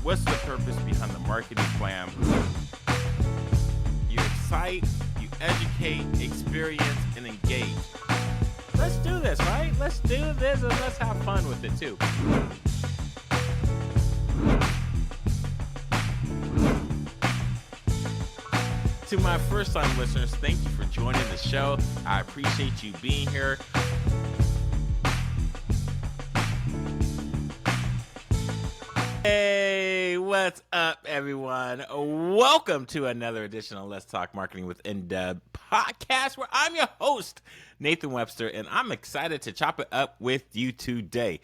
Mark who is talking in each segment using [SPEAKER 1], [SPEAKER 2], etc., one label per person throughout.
[SPEAKER 1] What's the purpose behind the marketing plan? You excite, you educate, experience, and engage. Let's do this, right? Let's do this and let's have fun with it too. To my first-time listeners, thank you for joining the show. I appreciate you being here. Hey, what's up, everyone? Welcome to another edition of Let's Talk Marketing with Indub Podcast, where I'm your host, Nathan Webster, and I'm excited to chop it up with you today.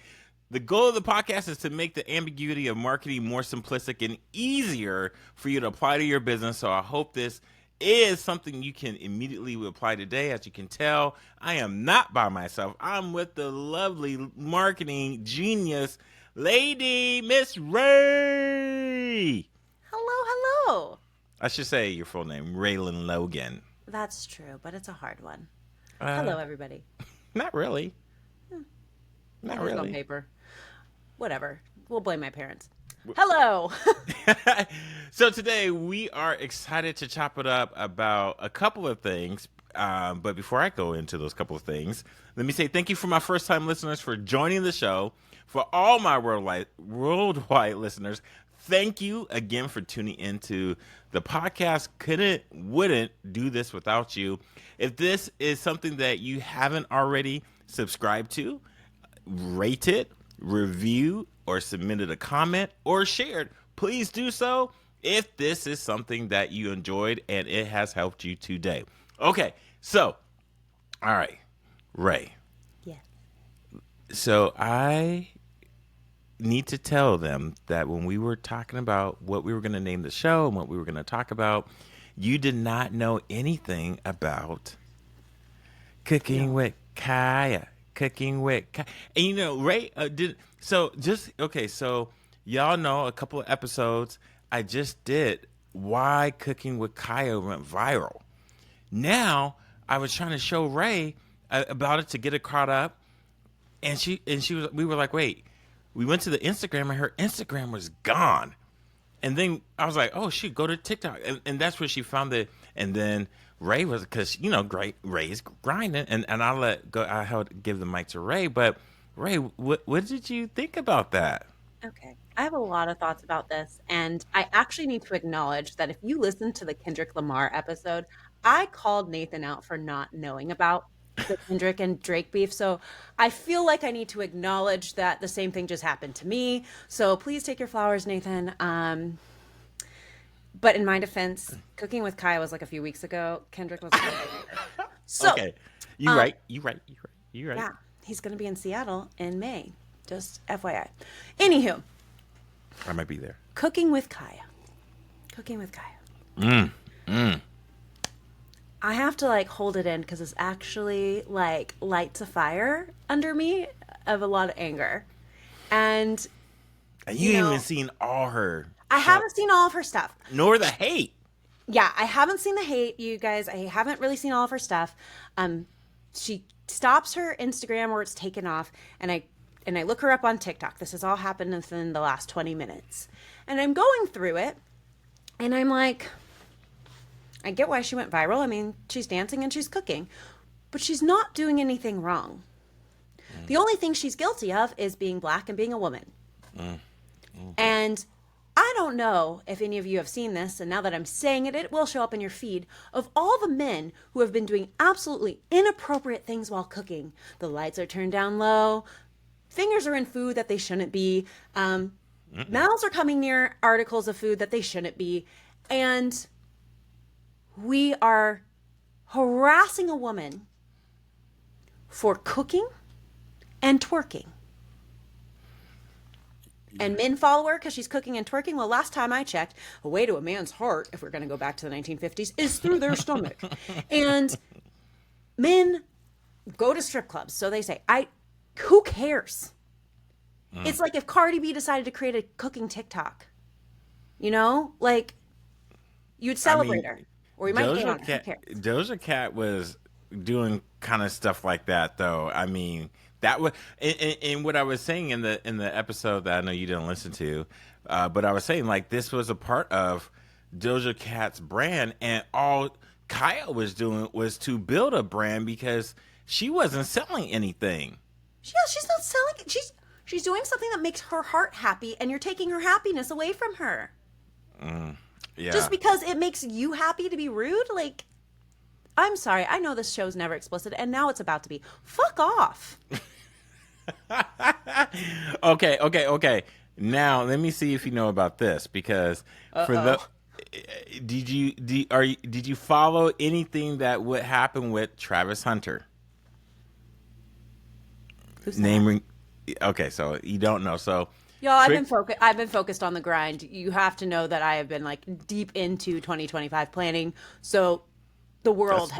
[SPEAKER 1] The goal of the podcast is to make the ambiguity of marketing more simplistic and easier for you to apply to your business, so I hope this is something you can immediately apply today. As you can tell, I am not by myself. I'm with the lovely marketing genius lady, Miss Ray.
[SPEAKER 2] Hello.
[SPEAKER 1] I should say your full name, Réland Logan.
[SPEAKER 2] That's true, but it's a hard one. Hello, everybody.
[SPEAKER 1] Not really. Not really.
[SPEAKER 2] On paper. Whatever. We'll blame my parents. Hello.
[SPEAKER 1] So today we are excited to chop it up about a couple of things. But before I go into those couple of things, let me say thank you for my first-time listeners for joining the show. For all my worldwide listeners, thank you again for tuning into the podcast. Wouldn't do this without you. If this is something that you haven't already subscribed to, rated, reviewed, or submitted a comment or shared, please do so if this is something that you enjoyed and it has helped you today. Okay, so, all right, Ray.
[SPEAKER 2] Yeah.
[SPEAKER 1] So I need to tell them that when we were talking about what we were going to name the show and what we were going to talk about, you did not know anything about Cooking with Kaya. Cooking with Kaya. And you know, Ray so y'all know a couple of episodes I just did why Cooking with Kaya went viral. Now I was trying to show Ray about it to get it caught up, and we were like, wait, we went to the Instagram and her Instagram was gone. And then I was like, oh shoot, go to TikTok. And that's where she found it. And then Ray was, because, you know, Ray's grinding. And I'll give the mic to Ray. But Ray, what did you think about that?
[SPEAKER 2] Okay. I have a lot of thoughts about this. And I actually need to acknowledge that if you listen to the Kendrick Lamar episode, I called Nathan out for not knowing about the Kendrick and Drake beef. So I feel like I need to acknowledge that the same thing just happened to me. So please take your flowers, Nathan. But in my defense, Cooking with Kaya was like a few weeks ago. Kendrick was so
[SPEAKER 1] okay. You're right.
[SPEAKER 2] Yeah, he's going to be in Seattle in May. Just FYI. Anywho.
[SPEAKER 1] I might be there.
[SPEAKER 2] Cooking with Kaya. I have to hold it in because it's actually lights a fire under me of a lot of anger. And
[SPEAKER 1] you ain't even seen all her.
[SPEAKER 2] I haven't seen all of her stuff.
[SPEAKER 1] Nor the hate.
[SPEAKER 2] Yeah, I haven't seen the hate, you guys. I haven't really seen all of her stuff. She stops her Instagram or it's taken off, and I look her up on TikTok. This has all happened within the last 20 minutes. And I'm going through it, and I'm like, I get why she went viral. I mean, she's dancing and she's cooking, but she's not doing anything wrong. The only thing she's guilty of is being black and being a woman. And I don't know if any of you have seen this, and now that I'm saying it, it will show up in your feed, of all the men who have been doing absolutely inappropriate things while cooking. The lights are turned down low. Fingers are in food that they shouldn't be. Mouths are coming near articles of food that they shouldn't be. And we are harassing a woman for cooking and twerking. And men follow her because she's cooking and twerking. Well, last time I checked, a way to a man's heart, if we're going to go back to the 1950s, is through their stomach. And men go to strip clubs. So they say, who cares? It's like if Cardi B decided to create a cooking TikTok. You know? You'd celebrate her. Or you might get on her.
[SPEAKER 1] Doja Cat was doing kind of stuff like that, though. I mean, That was and what I was saying in the episode that I know you didn't listen to, but I was saying like this was a part of Doja Cat's brand, and all Kaya was doing was to build a brand because she wasn't selling anything.
[SPEAKER 2] Yeah, she's not selling it. She's doing something that makes her heart happy, and you're taking her happiness away from her.
[SPEAKER 1] Yeah.
[SPEAKER 2] Just because it makes you happy to be rude? Like, I'm sorry. I know this show's never explicit, and now it's about to be. Fuck off.
[SPEAKER 1] Okay. Now let me see if you know about this, because for the did you follow anything that would happen with Travis Hunter?
[SPEAKER 2] Who's
[SPEAKER 1] Naming. Okay, so you don't know. So
[SPEAKER 2] y'all, I've been focused on the grind. You have to know that I have been like deep into 2025 planning. So the world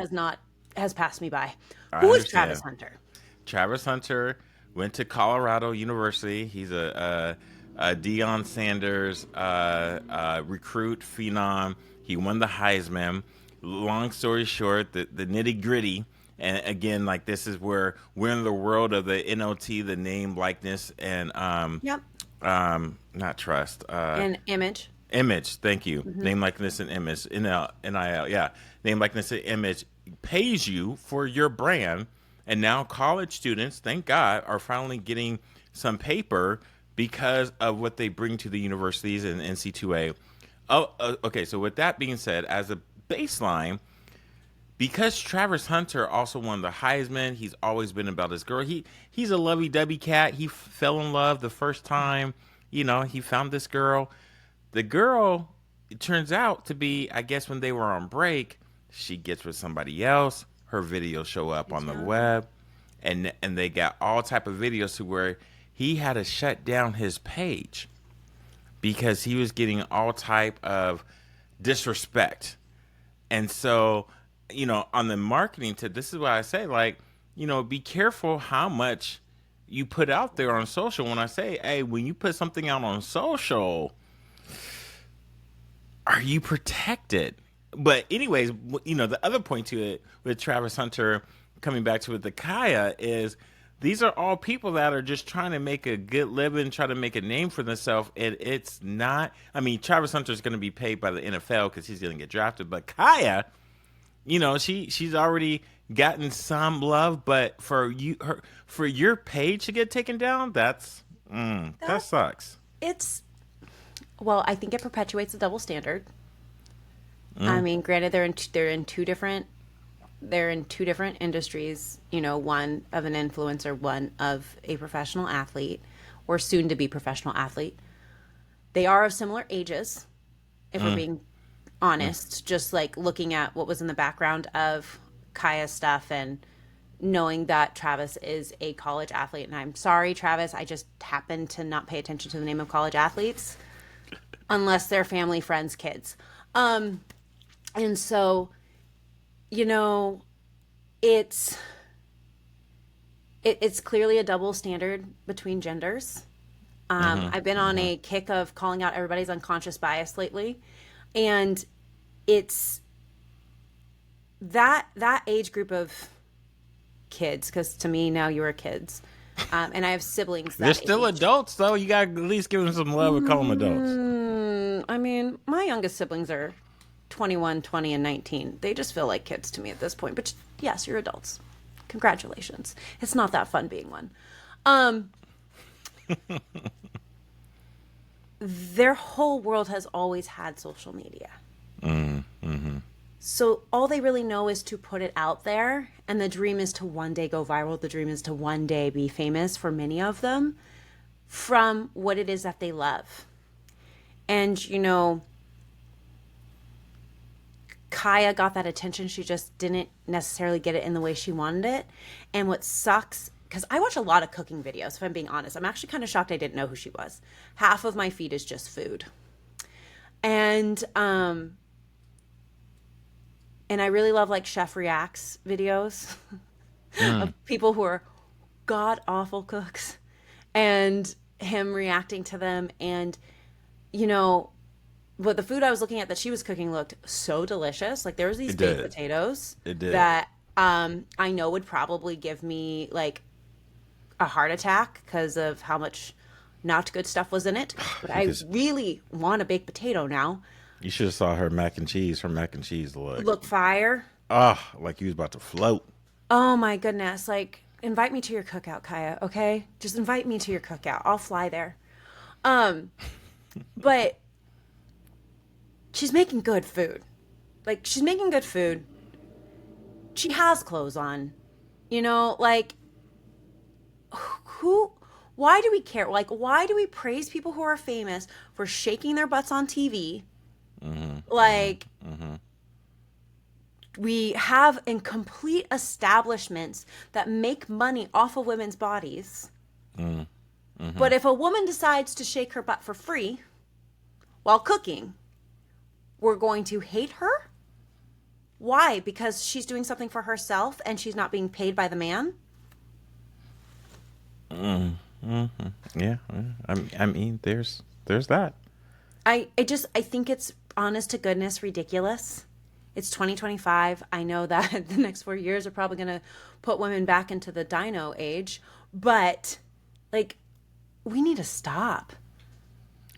[SPEAKER 2] has passed me by. Who is Travis Hunter?
[SPEAKER 1] Travis Hunter went to Colorado University. He's a Deion Sanders recruit phenom. He won the Heisman. Long story short, the nitty gritty. And again, like this is where we're in the world of the NOT, the name, likeness, and not trust.
[SPEAKER 2] And image.
[SPEAKER 1] Image, thank you. Name, likeness, and image. NIL, yeah. Name, likeness, and image pays you for your brand. And now college students, thank God, are finally getting some paper because of what they bring to the universities and NC2A. Okay, so with that being said, as a baseline, because Travis Hunter also won the Heisman, he's always been about his girl. He's a lovey-dovey cat. He fell in love the first time. You know, he found this girl. The girl, it turns out to be, I guess when they were on break, she gets with somebody else. Her videos show up on the web. And they got all type of videos to where he had to shut down his page because he was getting all type of disrespect. And so, you know, on the marketing tip, this is what I say, like, you know, be careful how much you put out there on social. When I say, hey, when you put something out on social, are you protected? But anyways, you know, the other point to it with Travis Hunter, coming back to it, the Kaya, is these are all people that are just trying to make a good living, try to make a name for themselves. And it's not, I mean, Travis Hunter is going to be paid by the NFL because he's going to get drafted. But Kaya, you know, she's already gotten some love, but for your page to get taken down, that sucks.
[SPEAKER 2] Well, I think it perpetuates the double standard. I mean, granted, they're in two different industries. You know, one of an influencer, one of a professional athlete, or soon to be professional athlete. They are of similar ages, if we're being honest, just like looking at what was in the background of Kaya's stuff and knowing that Travis is a college athlete. And I'm sorry, Travis, I just happen to not pay attention to the name of college athletes unless they're family, friends, kids. And so, you know, it's clearly a double standard between genders. I've been on a kick of calling out everybody's unconscious bias lately. And it's that age group of kids, because to me now you are kids, and I have siblings.
[SPEAKER 1] They're still adults, though. You got to at least give them some love and call them adults.
[SPEAKER 2] I mean, my youngest siblings are 21, 20, and 19. They just feel like kids to me at this point. But yes, you're adults. Congratulations. It's not that fun being one. Their whole world has always had social media. So all they really know is to put it out there. And the dream is to one day go viral. The dream is to one day be famous for many of them from what it is that they love. And, you know, Kaya got that attention. She just didn't necessarily get it in the way she wanted it. And what sucks, because I watch a lot of cooking videos, if I'm being honest. I'm actually kind of shocked I didn't know who she was. Half of my feed is just food. And I really love like Chef Reacts videos of people who are god awful cooks and him reacting to them. And, you know, but the food I was looking at that she was cooking looked so delicious. Like there was these baked potatoes that I know would probably give me like a heart attack because of how much not good stuff was in it. But I
[SPEAKER 1] Because
[SPEAKER 2] really want a baked potato now.
[SPEAKER 1] you should have saw her mac and cheese. Her mac and cheese
[SPEAKER 2] Look fire.
[SPEAKER 1] like you was about to float.
[SPEAKER 2] Oh my goodness. Like, invite me to your cookout, Kaya, okay? Just invite me to your cookout. I'll fly there. But she's making good food. Like, she's making good food. She has clothes on. You know, like, why do we care? Like, why do we praise people who are famous for shaking their butts on TV? Like, we have incomplete establishments that make money off of women's bodies. But if a woman decides to shake her butt for free while cooking, we're going to hate her? Why? Because she's doing something for herself and she's not being paid by the man?
[SPEAKER 1] Yeah. I mean, there's that.
[SPEAKER 2] I think it's honest to goodness ridiculous. It's 2025. I know that the next 4 years are probably going to put women back into the dino age, but like, we need to stop.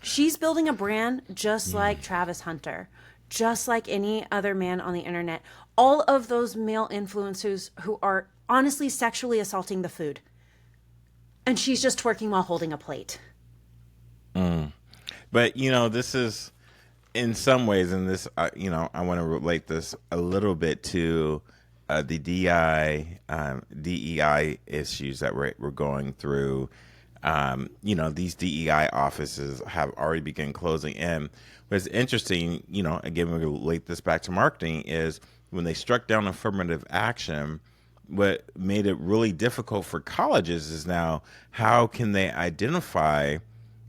[SPEAKER 2] She's building a brand just like Travis Hunter, just like any other man on the internet. All of those male influencers who are honestly sexually assaulting the food. And she's just twerking while holding a plate.
[SPEAKER 1] But, this is, in some ways, and this, I want to relate this a little bit to the DEI issues that we're going through. These DEI offices have already begun closing. And what's interesting, again, we relate this back to marketing, is when they struck down affirmative action, what made it really difficult for colleges is now how can they identify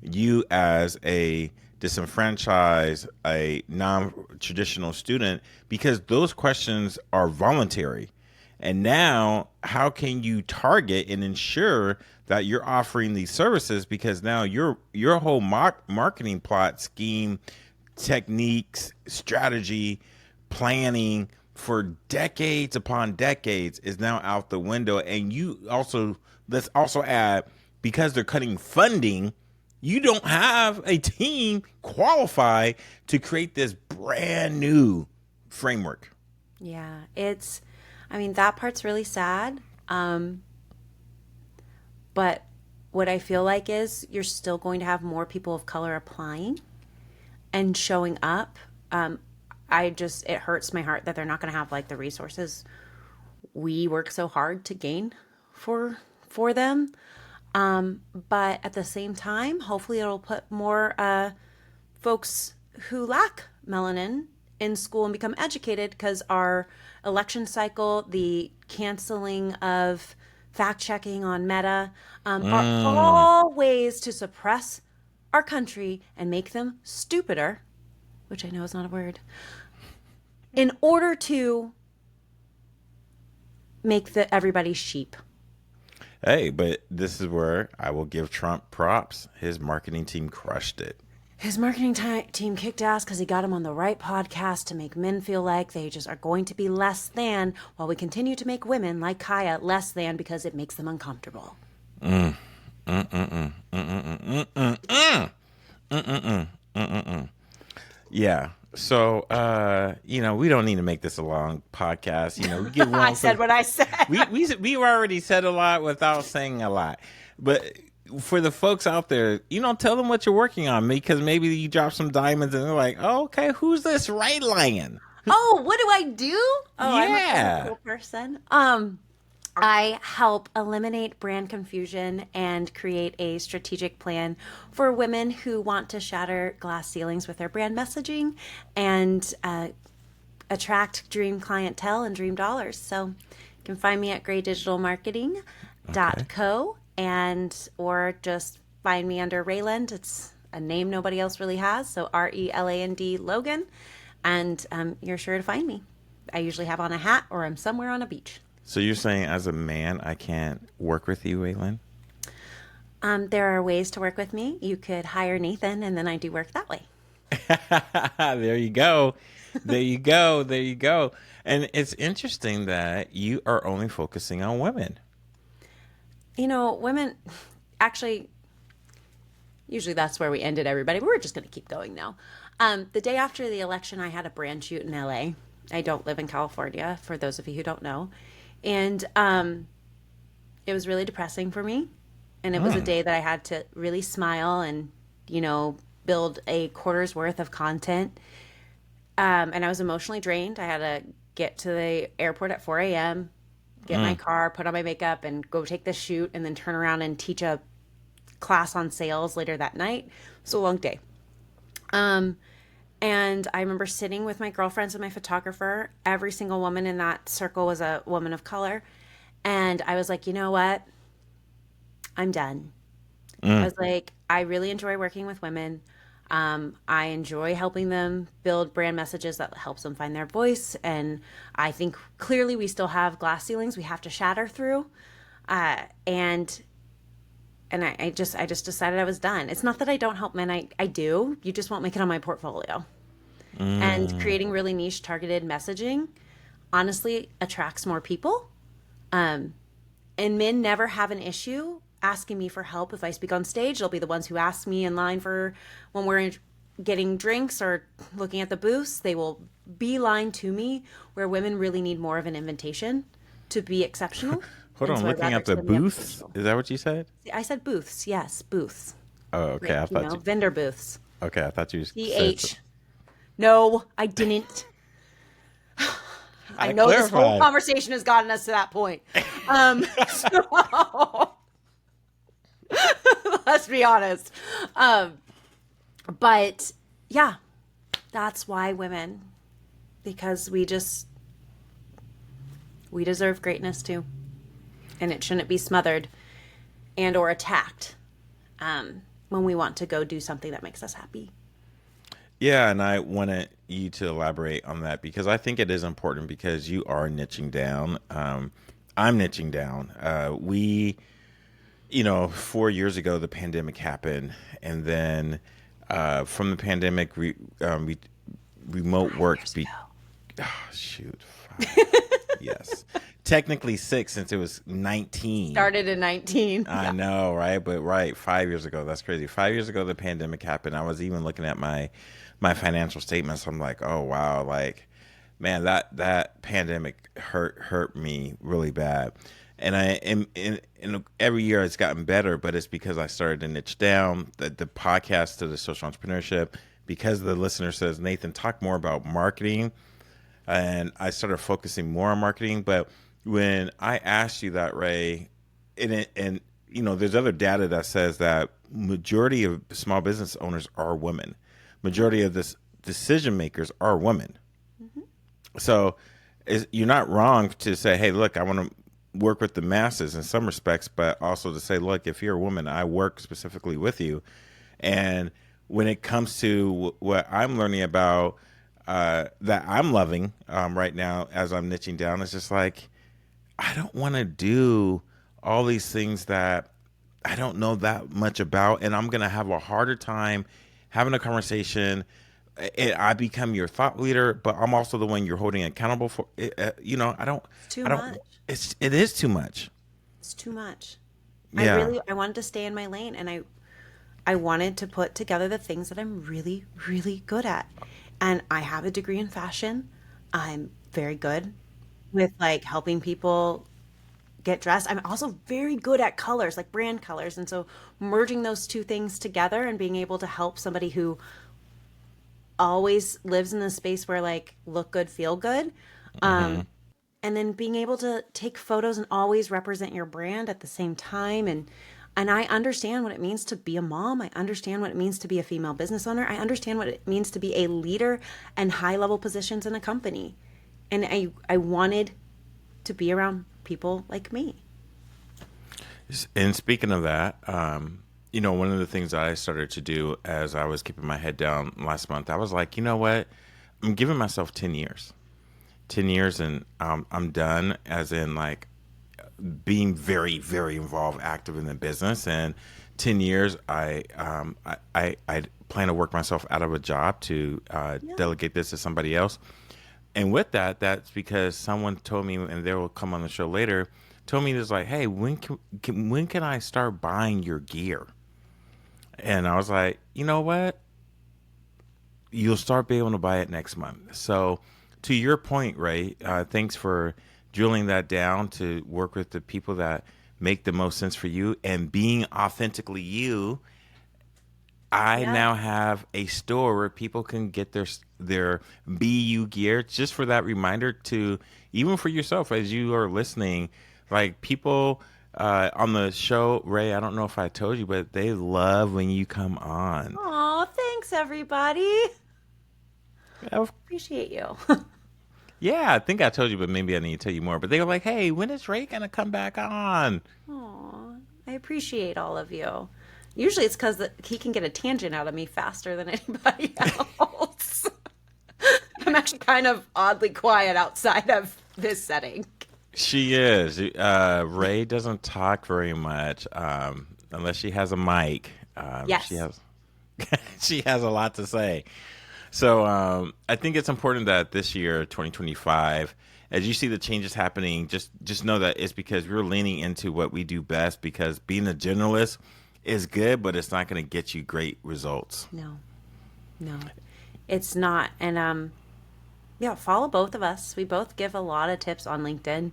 [SPEAKER 1] you as a disenfranchised, a non-traditional student, because those questions are voluntary. And now how can you target and ensure that you're offering these services, because now your whole marketing plot, scheme, techniques, strategy, planning for decades upon decades is now out the window. And let's also add, because they're cutting funding, you don't have a team qualified to create this brand new framework.
[SPEAKER 2] Yeah, that part's really sad. But what I feel like is you're still going to have more people of color applying and showing up. It hurts my heart that they're not going to have like the resources we work so hard to gain for them. But at the same time, hopefully it'll put more folks who lack melanin in school and become educated, because our election cycle, the canceling of fact checking on Meta, are all ways to suppress our country and make them stupider, which I know is not a word, in order to make everybody sheep.
[SPEAKER 1] Hey, but this is where I will give Trump props. His marketing team crushed it.
[SPEAKER 2] His marketing team kicked ass because he got him on the right podcast to make men feel like they just are going to be less than, while we continue to make women like Kaya less than because it makes them uncomfortable.
[SPEAKER 1] Yeah. So, we don't need to make this a long podcast. We get
[SPEAKER 2] I said what I said.
[SPEAKER 1] we already said a lot without saying a lot. But for the folks out there, tell them what you're working on, because maybe you drop some diamonds and they're like, oh, okay, who's this right lion?
[SPEAKER 2] Oh, what do I do? Oh,
[SPEAKER 1] yeah.
[SPEAKER 2] I'm a cool person. I help eliminate brand confusion and create a strategic plan for women who want to shatter glass ceilings with their brand messaging and attract dream clientele and dream dollars. So you can find me at graydigitalmarketing.co or just find me under Réland. It's a name nobody else really has. So RELAND Logan. And you're sure to find me. I usually have on a hat or I'm somewhere on a beach.
[SPEAKER 1] So you're saying as a man, I can't work with you, Réland?
[SPEAKER 2] There are ways to work with me. You could hire Nathan, and then I do work that way.
[SPEAKER 1] There you go. There you go. There you go. And it's interesting that you are only focusing on women.
[SPEAKER 2] Women actually, usually that's where we ended everybody, but we're just going to keep going now. The day after the election, I had a brand shoot in LA. I don't live in California, for those of you who don't know. And it was really depressing for me. And it was a day that I had to really smile and, build a quarter's worth of content. And I was emotionally drained. I had to get to the airport at 4 a.m., get my car, put on my makeup, and go take this shoot, and then turn around and teach a class on sales later that night. It was a long day. And I remember sitting with my girlfriends and my photographer. Every single woman in that circle was a woman of color. And I was like, you know what? I'm done. I was like, I really enjoy working with women. I enjoy helping them build brand messages that helps them find their voice. And I think clearly we still have glass ceilings we have to shatter through. And I just decided I was done. It's not that I don't help men. I do. You just won't make it on my portfolio. And creating really niche targeted messaging honestly attracts more people. And men never have an issue asking me for help. If I speak on stage, they'll be the ones who ask me in line for when we're getting drinks or looking at the booths. They will beeline to me, where women really need more of an invitation to be exceptional.
[SPEAKER 1] Hold on, looking at the booths? Is that what you said?
[SPEAKER 2] I said booths. Yes, booths.
[SPEAKER 1] Oh, okay.
[SPEAKER 2] Like,
[SPEAKER 1] I thought you
[SPEAKER 2] vendor booths.
[SPEAKER 1] Okay, I thought you
[SPEAKER 2] said. No, I didn't. I know this whole conversation has gotten us to that point. So, let's be honest. But yeah, that's why women, because we deserve greatness too. And it shouldn't be smothered and or attacked when we want to go do something that makes us happy.
[SPEAKER 1] Yeah, and I wanted you to elaborate on that, because I think it is important, because you are niching down. I'm niching down. 4 years ago, the pandemic happened. And then from the pandemic, remote work. Yes. Technically 6, since it was 19.
[SPEAKER 2] Started in 19.
[SPEAKER 1] I know, right? But 5 years ago, that's crazy. 5 years ago, the pandemic happened. I was even looking at my financial statements. I'm like, oh wow, like, man, that pandemic hurt me really bad. And and every year it's gotten better, but it's because I started to niche down the podcast to the social entrepreneurship, because the listener says, Nathan, talk more about marketing. And I started focusing more on marketing. But when I asked you that, Ray, and there's other data that says that majority of small business owners are women. Majority of this decision makers are women. Mm-hmm. So you're not wrong to say, hey, look, I want to work with the masses in some respects, but also to say, look, if you're a woman, I work specifically with you. And when it comes to what I'm learning about, that I'm loving right now as I'm niching down, it's just like, I don't want to do all these things that I don't know that much about, and I'm going to have a harder time having a conversation. I become your thought leader, but I'm also the one you're holding accountable for. I don't.
[SPEAKER 2] It's too much.
[SPEAKER 1] It is too much.
[SPEAKER 2] It's too much.
[SPEAKER 1] Yeah.
[SPEAKER 2] I wanted to stay in my lane, and I wanted to put together the things that I'm really, really good at. And I have a degree in fashion. I'm very good with helping people get dressed. I'm also very good at colors, like brand colors. And so merging those two things together and being able to help somebody who always lives in the space where look good, feel good. And then being able to take photos and always represent your brand at the same time. And I understand what it means to be a mom. I understand what it means to be a female business owner. I understand what it means to be a leader and high-level positions in a company. And I wanted to be around people like me.
[SPEAKER 1] And speaking of that, one of the things that I started to do as I was keeping my head down last month, I was like, you know what? I'm giving myself 10 years. 10 years and I'm done, as in being very, very involved, active in the business. And 10 years, I plan to work myself out of a job to delegate this to somebody else. And with that, that's because someone told me, and they will come on the show later, told me this, like, hey, when can I start buying your gear? And I was like, you know what? You'll start being able to buy it next month. So to your point, Ray, thanks for drilling that down to work with the people that make the most sense for you and being authentically you. I now have a store where people can get their BU gear, just for that reminder to, even for yourself as you are listening, like people on the show, Ray, I don't know if I told you, but they love when you come on.
[SPEAKER 2] Aw, thanks everybody. Appreciate you.
[SPEAKER 1] Yeah, I think I told you, but maybe I need to tell you more. But they were like, hey, when is Ray going to come back on?
[SPEAKER 2] Aw, I appreciate all of you. Usually it's because he can get a tangent out of me faster than anybody else. I'm actually kind of oddly quiet outside of this setting.
[SPEAKER 1] She is. Ray doesn't talk very much unless she has a mic.
[SPEAKER 2] Yes.
[SPEAKER 1] She has a lot to say. So I think it's important that this year, 2025, as you see the changes happening, just know that it's because we're leaning into what we do best, because being a generalist is good, but it's not going to get you great results.
[SPEAKER 2] No, it's not. And follow both of us. We both give a lot of tips on LinkedIn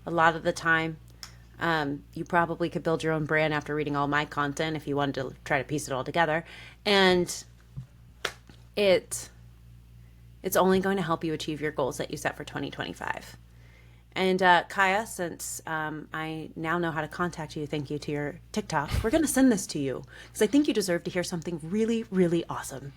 [SPEAKER 2] a lot of the time. You probably could build your own brand after reading all my content if you wanted to try to piece it all together. And it's only going to help you achieve your goals that you set for 2025. And Kaya, since I now know how to contact you, thank you to your TikTok, we're going to send this to you because I think you deserve to hear something really, really awesome.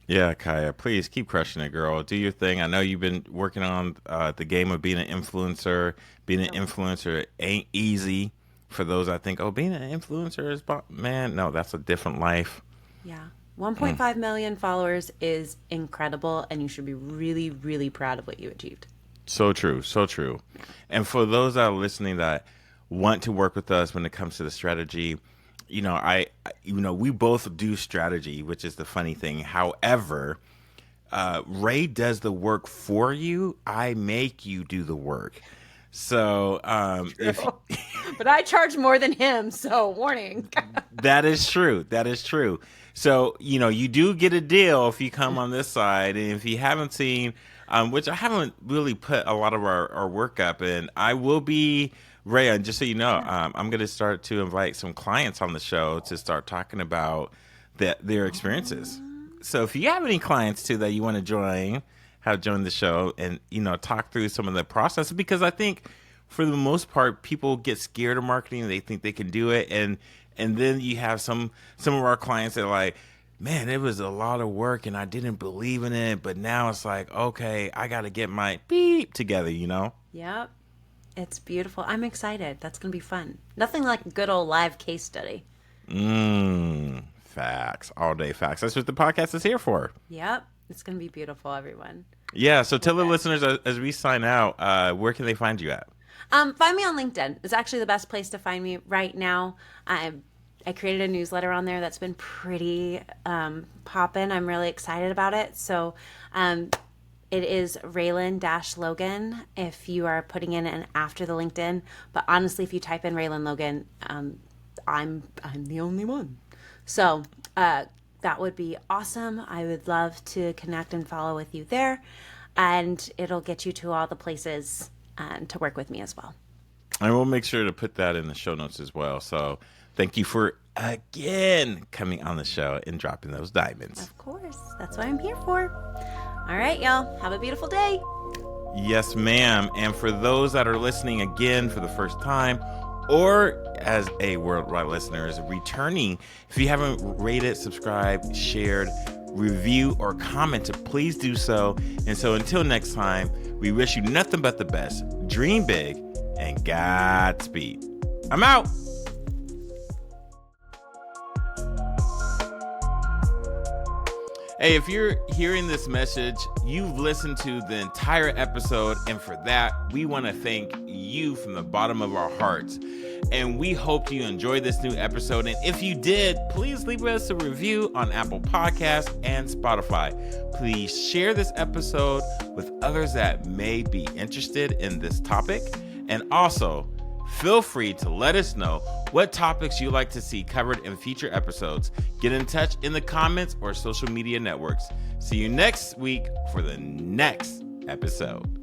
[SPEAKER 1] Yeah, Kaya, please keep crushing it, girl. Do your thing. I know you've been working on the game of being an influencer. Being an influencer ain't easy for those I think, being an influencer is, man, no, that's a different life.
[SPEAKER 2] Yeah. 1.5 million followers is incredible, and you should be really, really proud of what you achieved.
[SPEAKER 1] So true. So true. And for those that are listening that want to work with us when it comes to the strategy, we both do strategy, which is the funny thing. However, Ray does the work for you. I make you do the work. So
[SPEAKER 2] but I charge more than him, so warning.
[SPEAKER 1] That is true. That is true. So, you do get a deal if you come on this side. And if you haven't seen, which I haven't really put a lot of our work up in, I will be, Ray, and just so you know, I'm going to start to invite some clients on the show to start talking about their experiences. So if you have any clients too that you want to join the show and, talk through some of the processes, because I think for the most part, people get scared of marketing. They think they can do it. And then you have some of our clients that are like, man, it was a lot of work and I didn't believe in it. But now it's like, okay, I got to get my beep together,
[SPEAKER 2] Yep. It's beautiful. I'm excited. That's going to be fun. Nothing like a good old live case study.
[SPEAKER 1] Facts. All day facts. That's what the podcast is here for.
[SPEAKER 2] Yep. It's going to be beautiful, everyone.
[SPEAKER 1] Yeah. So tell the listeners as we sign out, where can they find you at?
[SPEAKER 2] Find me on LinkedIn. It's actually the best place to find me right now. I created a newsletter on there that's been pretty poppin'. I'm really excited about it. So it is Réland Logan if you are putting in an after the LinkedIn. But honestly, if you type in Réland Logan, I'm the only one. So that would be awesome. I would love to connect and follow with you there. And it'll get you to all the places to work with me as well.
[SPEAKER 1] And we'll make sure to put that in the show notes as well. So thank you for, again, coming on the show and dropping those diamonds.
[SPEAKER 2] Of course. That's what I'm here for. All right, y'all. Have a beautiful day.
[SPEAKER 1] Yes, ma'am. And for those that are listening again for the first time, or as a worldwide listener is returning, if you haven't rated, subscribed, shared, review, or commented, please do so. And so until next time, we wish you nothing but the best. Dream big and Godspeed. I'm out. Hey, if you're hearing this message, you've listened to the entire episode, and for that, we want to thank you from the bottom of our hearts. And we hope you enjoyed this new episode. And if you did, please leave us a review on Apple Podcasts and Spotify. Please share this episode with others that may be interested in this topic. And also, Feel free to let us know what topics you'd like to see covered in future episodes. Get in touch in the comments or social media networks. See you next week for the next episode.